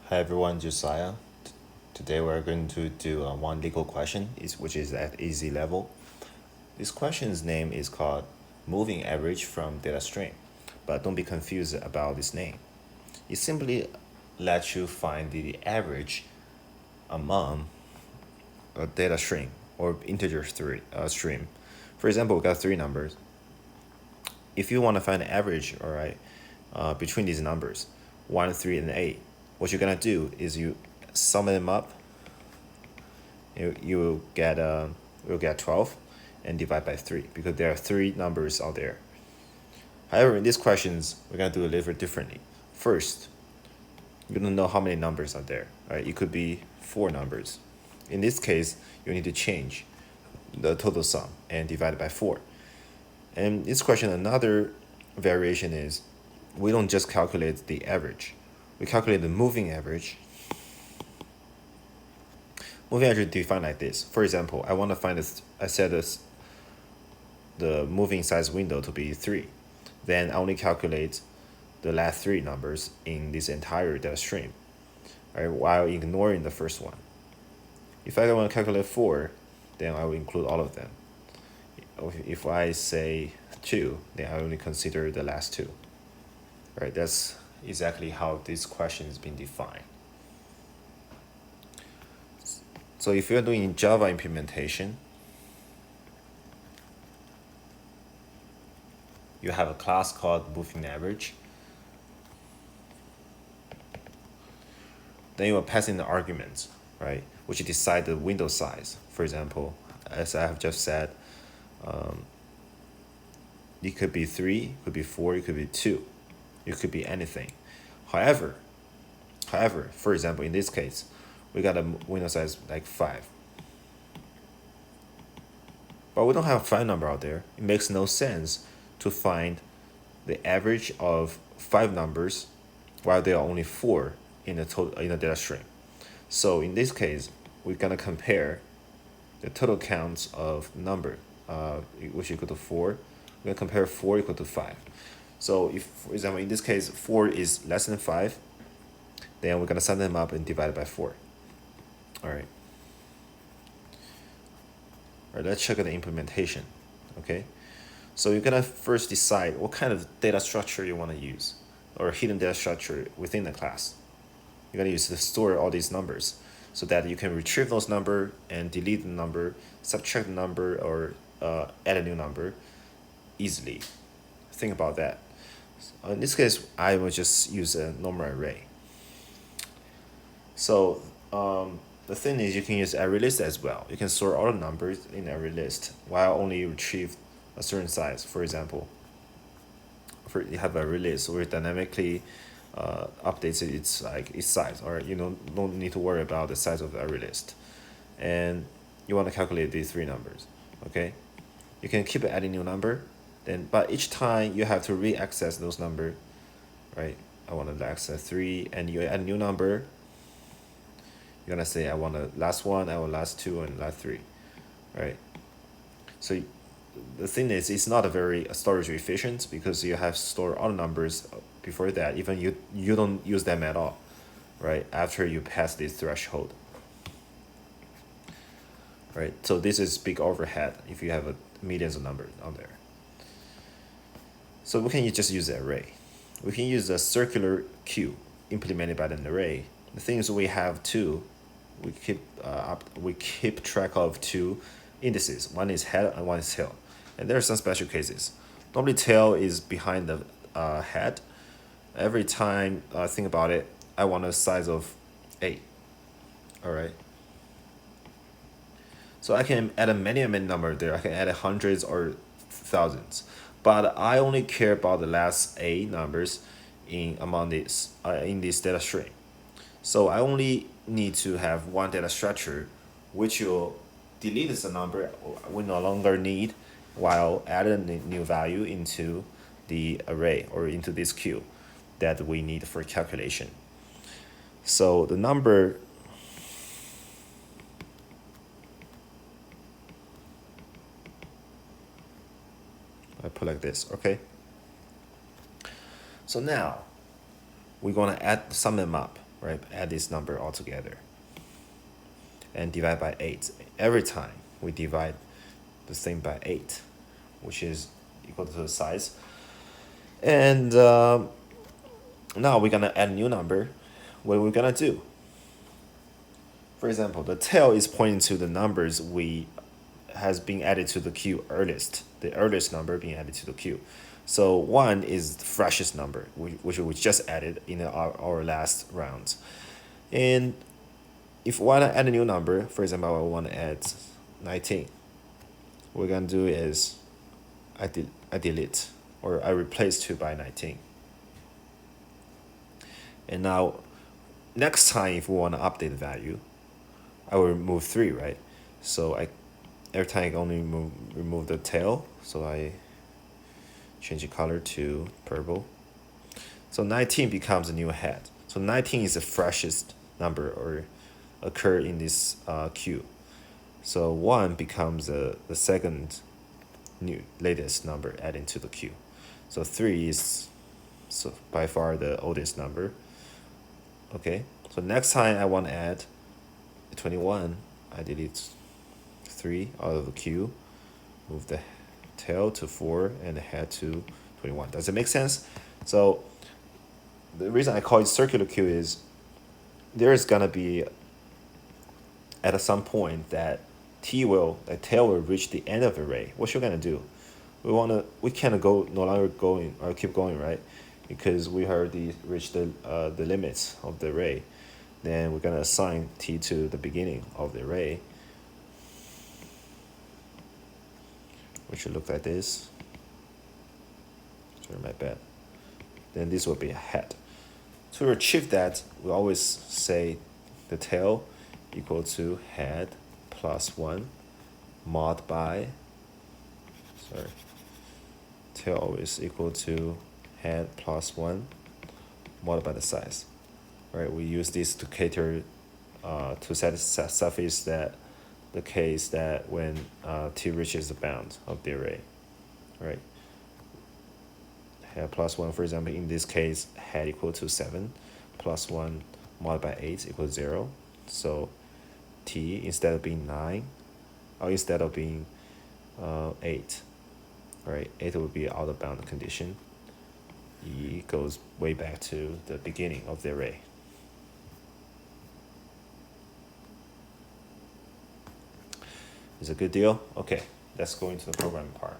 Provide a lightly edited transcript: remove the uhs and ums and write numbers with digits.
Hi everyone, Josiah. Today we're going to do one legal question, which is at easy level. This question's name is called moving average from data string, but don't be confused about this name. It simply lets you find the average among a data string or integer stream. For example, we got three numbers. If you want to find the average, all right, between these numbers, 1, 3, and 8, what you're gonna do is you sum them up. You will get 12 and divide by 3 because there are three numbers out there. However, in these questions, we're gonna do a little bit differently. First, you don't know how many numbers are there, right? It could be 4 numbers. In this case, you need to change the total sum and divide it by 4. And this question, another variation is we don't just calculate the average. We calculate the moving average. Moving average is defined like this. For example, I want to find this. I set the moving size window to be 3. Then I only calculate the last 3 numbers in this entire data stream, right, while ignoring the first one. If I want to calculate 4, then I will include all of them. If I say 2, then I only consider the last 2. Right, that's exactly how this question has been defined. So if you're doing Java implementation, you have a class called moving average. Then you are passing the arguments, right, which decide the window size. For example, as I have just said, it could be 3, it could be 4, it could be 2, it could be anything. However, for example, in this case, we got a window size like 5. But we don't have a 5 number out there. It makes no sense to find the average of 5 numbers while there are only 4 in the data string. So in this case, we're gonna compare the total counts of number, which equal to 4. We're gonna compare 4 equal to 5. So if, for example, in this case, 4 is less than 5, then we're gonna sum them up and divide it by 4. All right. All right, let's check out the implementation. Okay. So you're gonna first decide what kind of data structure you want to use, or hidden data structure within the class. You're gonna use to store all these numbers so that you can retrieve those numbers and delete the number, subtract the number, or add a new number easily. Think about that. In this case, I will just use a normal array. So the thing is, you can use array list as well. You can store all the numbers in array list while only retrieve a certain size. For example, you have array list where it dynamically updates its size, or you don't need to worry about the size of the array list. And you want to calculate these 3 numbers. Okay, you can keep adding new number, but each time you have to re-access those number, right? I want to access 3, and you add a new number. You're gonna say I want the last 1, I want last 2, and last 3, right? So the thing is, it's not a very storage efficient because you have stored all the numbers before that. Even you don't use them at all, right? After you pass this threshold, right? So this is big overhead if you have millions of numbers on there. So we can just use the array. We can use a circular queue implemented by an array. The thing is, we have 2. We keep track of 2 indices. One is head and one is tail. And there are some special cases. Normally tail is behind the head. Every time I think about it, I want a size of 8. All right. So I can add a many number there. I can add hundreds or thousands. But I only care about the last 8 numbers in this data string. So I only need to have one data structure, which will delete the number we no longer need, while adding a new value into the array or into this queue that we need for calculation. So the number I put like this, okay? So now we're gonna sum them up, right? Add this number all together and divide by 8. Every time we divide the thing by 8, which is equal to the size. And now we're gonna add a new number. What are we gonna do? For example, the tail is pointing to the numbers has been added to the queue earliest, the earliest number being added to the queue. So 1 is the freshest number, which we just added in our last round. And if we want to add a new number, for example, I want to add 19, what we're going to do is I delete, or I replace 2 by 19. And now, next time if we want to update the value, I will remove 3, right? So every time I only remove the tail, so I change the color to purple. So 19 becomes a new head. So 19 is the freshest number or occur in this queue. So 1 becomes the second latest number added to the queue. So 3 is by far the oldest number. Okay, so next time I want to add 21, I delete 3 out of the queue, move the tail to 4 and the head to 21. Does it make sense? So the reason I call it circular queue is there is gonna be at some point that tail will reach the end of the array. What you're gonna do? We can't no longer going or keep going, right? Because we already reached the limits of the array. Then we're gonna assign t to the beginning of the array, which should look like this. Turn my bed. Then this will be a head. To achieve that, we always say the tail equal to head plus 1 mod by, tail always equal to head plus 1 mod by the size. Right, we use this to cater to suffice that the case that when t reaches the bound of the array, right? Head plus 1, for example, in this case, head equal to 7 plus 1 mod by 8 equals 0. So t, instead of being 9, or instead of being 8, right? 8 will be out of bound condition. E goes way back to the beginning of the array. Is a good deal? Okay, let's go into the programming part.